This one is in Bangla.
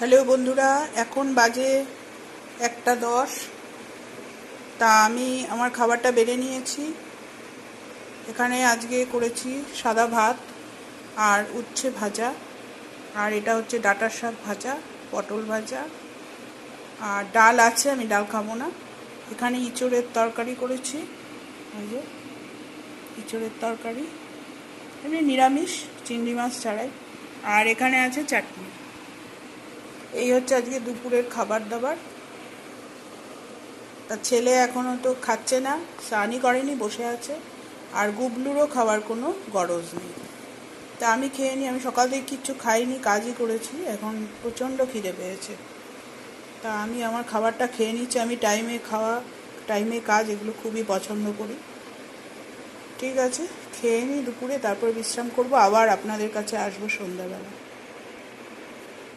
হ্যালো বন্ধুরা, এখন বাজে 1:10। তা আমি আমার খাবারটা বেড়ে নিয়েছি। এখানে আজকে করেছি সাদা ভাত আর উচ্ছে ভাজা, আর এটা হচ্ছে ডাঁটার শাক ভাজা, পটল ভাজা, আর ডাল আছে, আমি ডাল খাবো না। এখানে ইঁচড়ের তরকারি করেছি, এই যে ইঁচড়ের তরকারি, এমনি নিরামিষ, চিংড়ি মাছ ছাড়াই। আর এখানে আছে চাটনি। এই হচ্ছে আজকে দুপুরের খাবার দাবার। তা ছেলে এখনও তো খাচ্ছে না, স্নানই করেনি, বসে আছে। আর গুবলুরও খাওয়ার কোনো গরজ নেই। তা আমি খেয়ে নিই, আমি সকাল থেকে কিচ্ছু খাইনি, কাজই করেছি, এখন প্রচণ্ড খিদে পেয়েছে। তা আমি আমার খাবারটা খেয়ে নিচ্ছি। আমি টাইমে খাওয়া, টাইমে কাজ, এগুলো খুবই পছন্দ করি। ঠিক আছে, খেয়ে নিই দুপুরে, তারপর বিশ্রাম করব, আবার আপনাদের কাছে আসবো সন্ধ্যাবেলা।